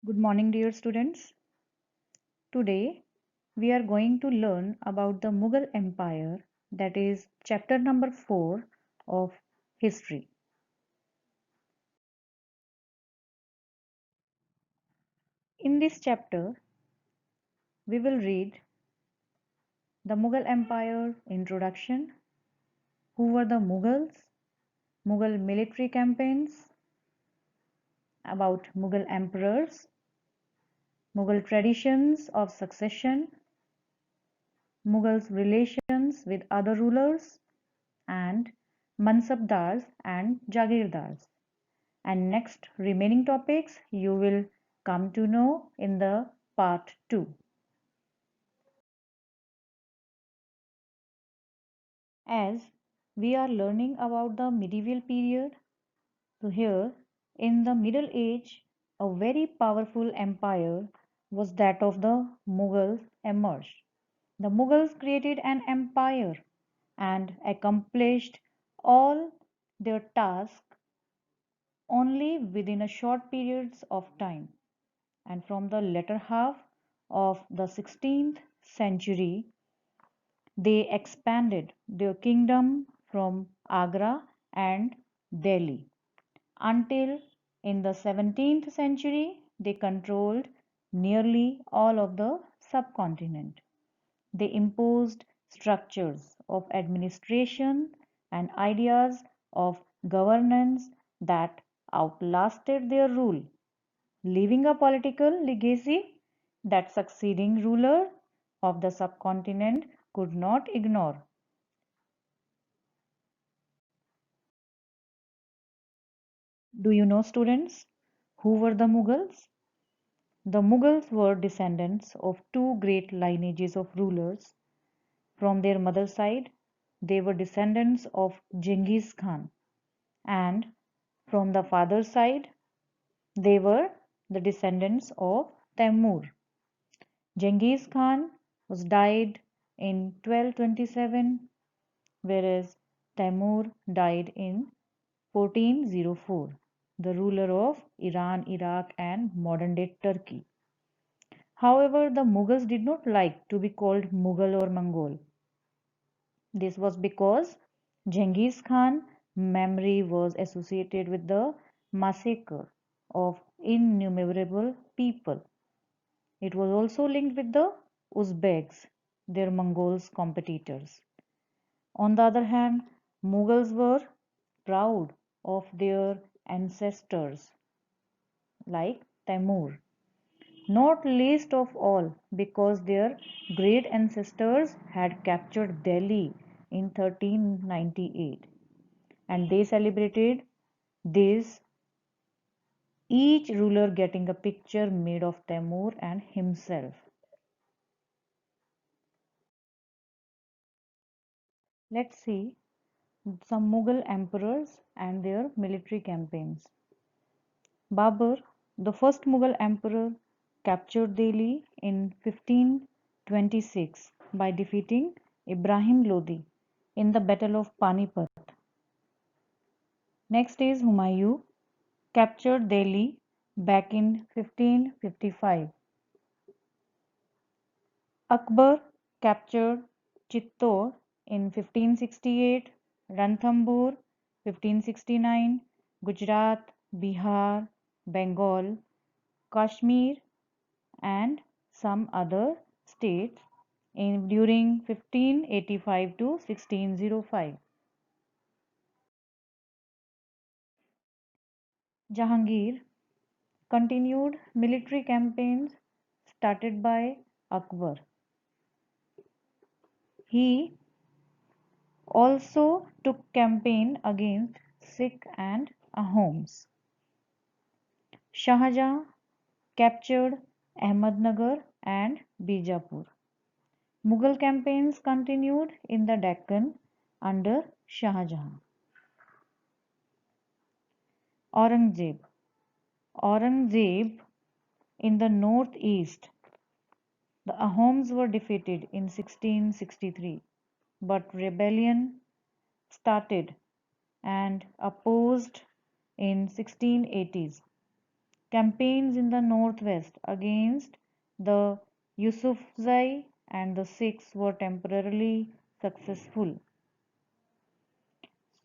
Good morning, dear students. Today, we are going to learn about the Mughal Empire, that is, chapter number 4 of history. In this chapter, we will read the Mughal Empire introduction, who were the Mughals, Mughal military campaigns, about Mughal emperors, Mughal traditions of succession, Mughals' relations with other rulers, and Mansabdars and Jagirdars. And next remaining topics you will come to know in the part 2. As we are learning about the medieval period, so here in the Middle Age, a very powerful empire was that of the Mughals emerged. The Mughals created an empire and accomplished all their tasks only within a short periods of time. And from the latter half of the 16th century, they expanded their kingdom from Agra and Delhi until in the 17th century they controlled nearly all of the subcontinent. They imposed structures of administration and ideas of governance that outlasted their rule, leaving a political legacy that succeeding ruler of the subcontinent could not ignore. Do you know, students, who were the Mughals? The Mughals were descendants of two great lineages of rulers. From their mother's side, they were descendants of Genghis Khan, and from the father's side, they were the descendants of Temur. Genghis Khan was died in 1227, whereas Timur died in 1404, the ruler of Iran, Iraq, and modern day Turkey. However, the Mughals did not like to be called Mughal or Mongol. This was because Genghis Khan's memory was associated with the massacre of innumerable people. It was also linked with the Uzbeks, their Mongols competitors. On the other hand, Mughals were proud of their ancestors like Timur, not least of all because their great ancestors had captured Delhi in 1398, and they celebrated this, each ruler getting a picture made of Timur and himself. Let's see some Mughal emperors and their military campaigns. Babur, the first Mughal emperor, captured Delhi in 1526 by defeating Ibrahim Lodi in the Battle of Panipat. Next is Humayun, captured Delhi back in 1555. Akbar captured Chittor in 1568, Ranthambore 1569, Gujarat, Bihar, Bengal, Kashmir, and some other states during 1585 to 1605. Jahangir continued military campaigns started by Akbar. He also took campaign against Sikh and Ahoms. Shah Jahan captured Ahmednagar and Bijapur. Mughal campaigns continued in the Deccan under Shah Jahan. Aurangzeb. Aurangzeb in the northeast. The Ahoms were defeated in 1663, but rebellion started and opposed in 1680s. campaigns in the northwest against the Yusufzai and the Sikhs were temporarily successful.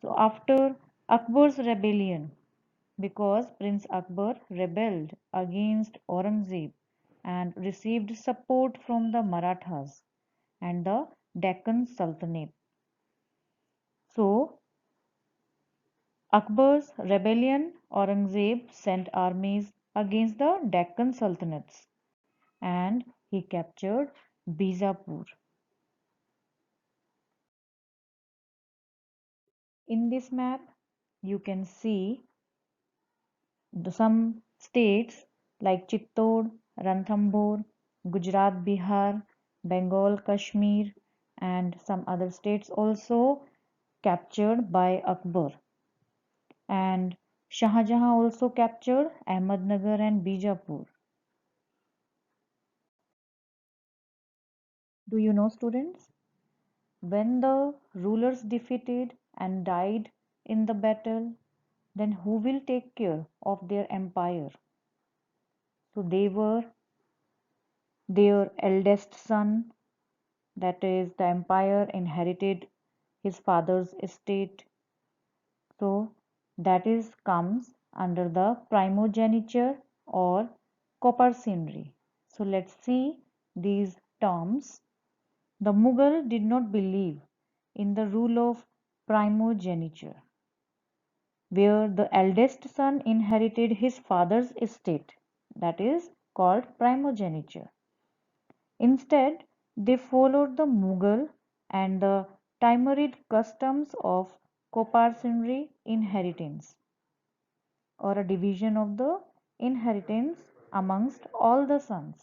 So after Akbar's rebellion, because Prince Akbar rebelled against Aurangzeb and received support from the Marathas and the Deccan Sultanate. So Akbar's rebellion, Aurangzeb sent armies against the Deccan Sultanates and he captured Bijapur. In this map, you can see some states like Chittor, Ranthambore, Gujarat, Bihar, Bengal, Kashmir, and some other states also captured by Akbar. And Shah Jahan also captured Ahmednagar and Bijapur. Do you know, students? When the rulers defeated and died in the battle, then who will take care of their empire? So they were their eldest son, that is, the empire inherited his father's estate. So that is comes under the primogeniture or coparcenry. So let's see these terms. The Mughal did not believe in the rule of primogeniture, where the eldest son inherited his father's estate, that is called primogeniture. Instead, they followed the Mughal and the Timurid customs of coparcenry inheritance, or a division of the inheritance amongst all the sons.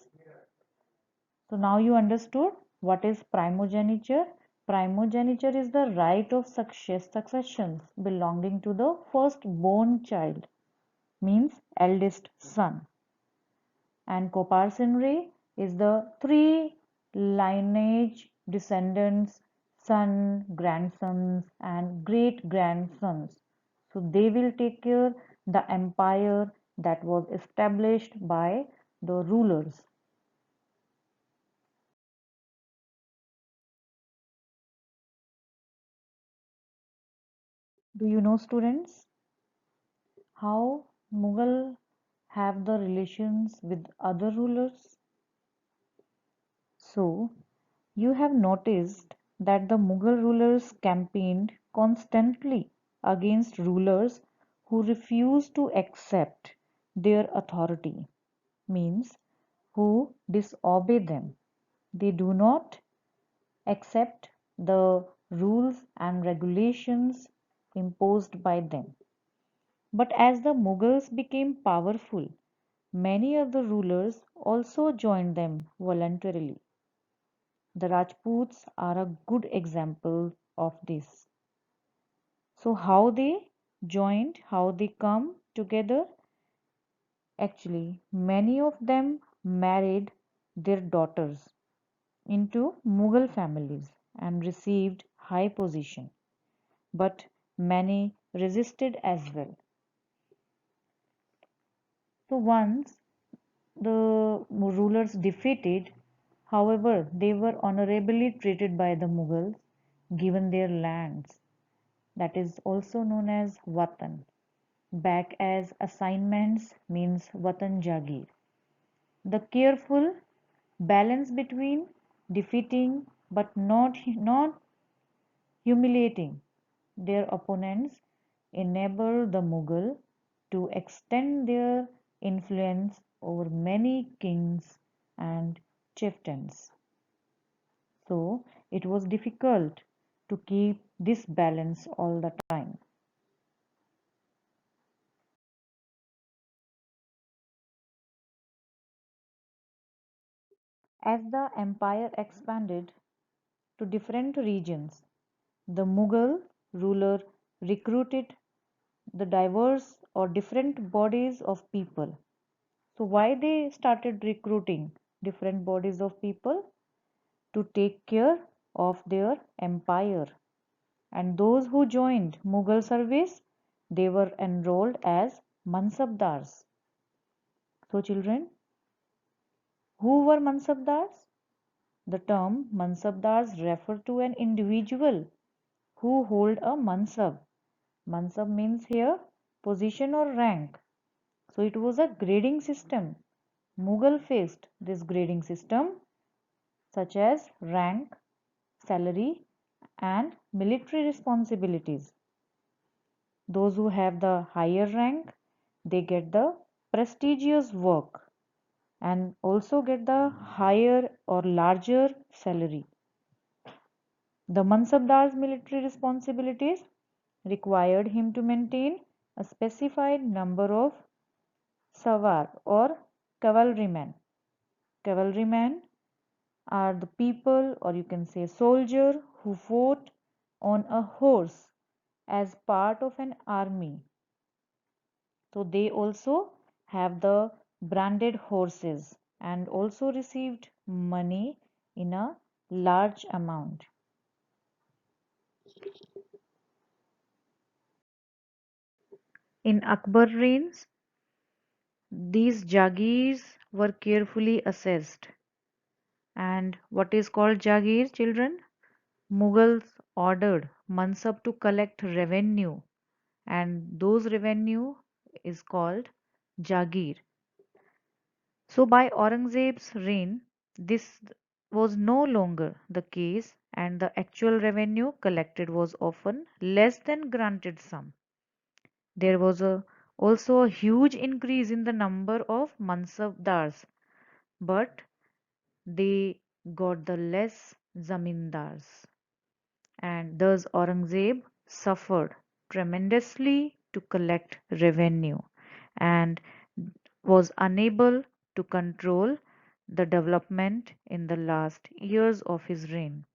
So now you understood what is primogeniture. Primogeniture is the right of successions belonging to the firstborn child, means eldest son. And coparcenry is the three lineage descendants, son, grandsons, and great grandsons. So they will take care the empire that was established by the rulers. Do you know, students, how Mughal have the relations with other rulers? So you have noticed that the Mughal rulers campaigned constantly against rulers who refused to accept their authority, means who disobey them. They do not accept the rules and regulations imposed by them. But as the Mughals became powerful, many of the rulers also joined them voluntarily. The Rajputs are a good example of this. So, how they joined, how they come together? Actually, many of them married their daughters into Mughal families and received high position, but many resisted as well. So, once the rulers defeated, however, they were honorably treated by the Mughals, given their lands, that is also known as Watan, back as assignments, means Watan Jagir. The careful balance between defeating but not humiliating their opponents enabled the Mughal to extend their influence over many kings and chieftains. So it was difficult to keep this balance all the time. As the empire expanded to different regions, the Mughal ruler recruited the diverse or different bodies of people. So why they started recruiting different bodies of people? To take care of their empire. And those who joined Mughal service, they were enrolled as Mansabdars. So children, who were Mansabdars? The term Mansabdars refer to an individual who hold a mansab. Mansab means here position or rank. So it was a grading system. Mughal faced this grading system such as rank, salary and military responsibilities. Those who have the higher rank, they get the prestigious work and also get the higher or larger salary. The Mansabdar's military responsibilities required him to maintain a specified number of sawar or cavalrymen. Cavalrymen are the people, or you can say soldier, who fought on a horse as part of an army. So they also have the branded horses and also received money in a large amount. In Akbar reigns, these Jagirs were carefully assessed. And what is called Jagir, children? Mughals ordered Mansab to collect revenue, and those revenue is called Jagir. So by Aurangzeb's reign, this was no longer the case, and the actual revenue collected was often less than granted sum. There was also a huge increase in the number of mansabdars, but they got the less zamindars, and thus Aurangzeb suffered tremendously to collect revenue and was unable to control the development in the last years of his reign.